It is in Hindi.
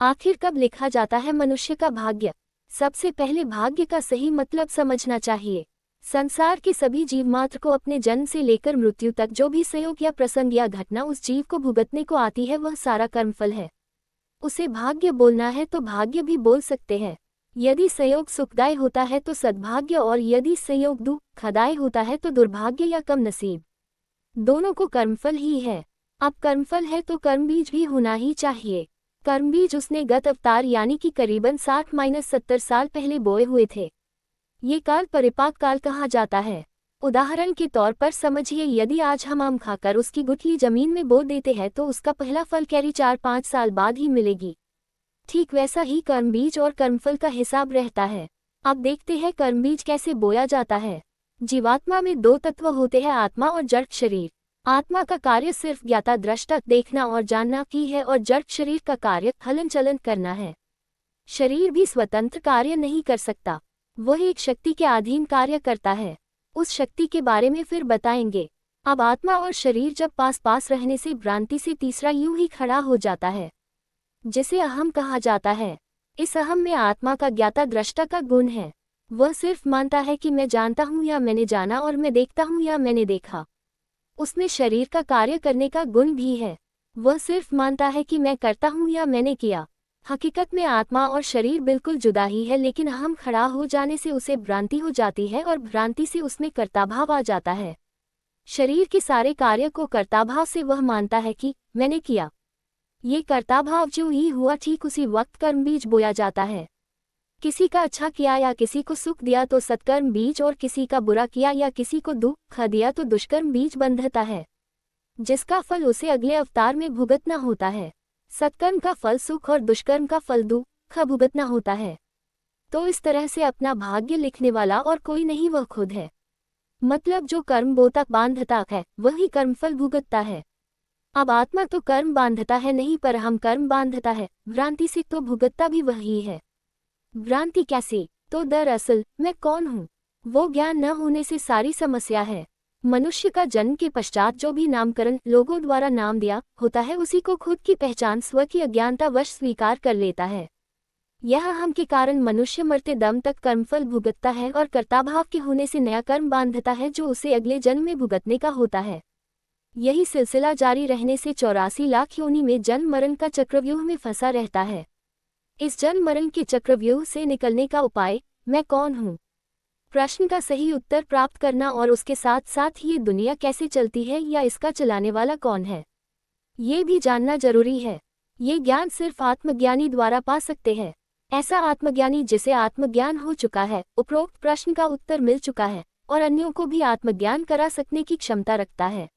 आखिर कब लिखा जाता है मनुष्य का भाग्य? सबसे पहले भाग्य का सही मतलब समझना चाहिए। संसार के सभी जीव मात्र को अपने जन्म से लेकर मृत्यु तक जो भी संयोग या प्रसंग या घटना उस जीव को भुगतने को आती है वह सारा कर्मफल है। उसे भाग्य बोलना है तो भाग्य भी बोल सकते हैं। यदि संयोग सुखदायी होता है तो सद्भाग्य और यदि संयोग दुखदायी होता है तो दुर्भाग्य या कम नसीब। दोनों को कर्मफल ही है। अब कर्मफल है तो कर्मबीज भी होना ही चाहिए। कर्मबीज उसने गत अवतार यानी कि करीबन 60-70 साल पहले बोए हुए थे। ये काल परिपाक काल कहा जाता है। उदाहरण के तौर पर समझिए, यदि आज हम आम खाकर उसकी गुठली जमीन में बो देते हैं तो उसका पहला फल कैरी 4-5 साल बाद ही मिलेगी। ठीक वैसा ही कर्मबीज और कर्मफल का हिसाब रहता है। अब देखते हैं कर्मबीज कैसे बोया जाता है। जीवात्मा में 2 तत्व होते हैं, आत्मा और जड़ शरीर। आत्मा का कार्य सिर्फ ज्ञाता दृष्टा देखना और जानना की है और जड़ शरीर का कार्य हलन चलन करना है। शरीर भी स्वतंत्र कार्य नहीं कर सकता, वह एक शक्ति के अधीन कार्य करता है। उस शक्ति के बारे में फिर बताएंगे। अब आत्मा और शरीर जब पास पास रहने से भ्रांति से तीसरा यूं ही खड़ा हो जाता है, जिसे अहम कहा जाता है। इस अहम में आत्मा का ज्ञाता दृष्टा का गुण है। वह सिर्फ मानता है कि मैं जानता हूँ या मैंने जाना और मैं देखता हूँ या मैंने देखा। उसमें शरीर का कार्य करने का गुण भी है। वह सिर्फ मानता है कि मैं करता हूँ या मैंने किया। हकीकत में आत्मा और शरीर बिल्कुल जुदा ही है, लेकिन अहम खड़ा हो जाने से उसे भ्रांति हो जाती है और भ्रांति से उसमें कर्ताभाव आ जाता है। शरीर के सारे कार्य को कर्ताभाव से वह मानता है कि मैंने किया। ये कर्ताभाव जो ही हुआ ठीक उसी वक्त कर्मबीज बोया जाता है। किसी का अच्छा किया या किसी को सुख दिया तो सत्कर्म बीज, और किसी का बुरा किया या किसी को दुख दिया तो दुष्कर्म बीज बंधता है, जिसका फल उसे अगले अवतार में भुगतना होता है। सत्कर्म का फल सुख और दुष्कर्म का फल दुख भुगतना होता है। तो इस तरह से अपना भाग्य लिखने वाला और कोई नहीं, वह खुद है। मतलब जो कर्म बोता बांधता है वही कर्मफल भुगतता है। अब आत्मा तो कर्म बांधता है नहीं, पर हम कर्म बांधता है भ्रांति से, तो भुगतता भी वही है। भ्रांति कैसी? तो दरअसल मैं कौन हूँ वो ज्ञान न होने से सारी समस्या है। मनुष्य का जन्म के पश्चात जो भी नामकरण लोगों द्वारा नाम दिया होता है उसी को खुद की पहचान स्व की अज्ञानता वश स्वीकार कर लेता है। यह हम के कारण मनुष्य मरते दम तक कर्मफल भुगतता है और कर्ताभाव के होने से नया कर्म बांधता है जो उसे अगले जन्म में भुगतने का होता है। यही सिलसिला जारी रहने से 84 लाख योनि में जन्म मरण का चक्रव्यूह में फंसा रहता है। इस जन्म मरण के चक्रव्यूह से निकलने का उपाय मैं कौन हूँ प्रश्न का सही उत्तर प्राप्त करना और उसके साथ साथ ये दुनिया कैसे चलती है या इसका चलाने वाला कौन है ये भी जानना जरूरी है। ये ज्ञान सिर्फ आत्मज्ञानी द्वारा पा सकते हैं। ऐसा आत्मज्ञानी जिसे आत्मज्ञान हो चुका है, उपरोक्त प्रश्न का उत्तर मिल चुका है और अन्यों को भी आत्मज्ञान करा सकने की क्षमता रखता है।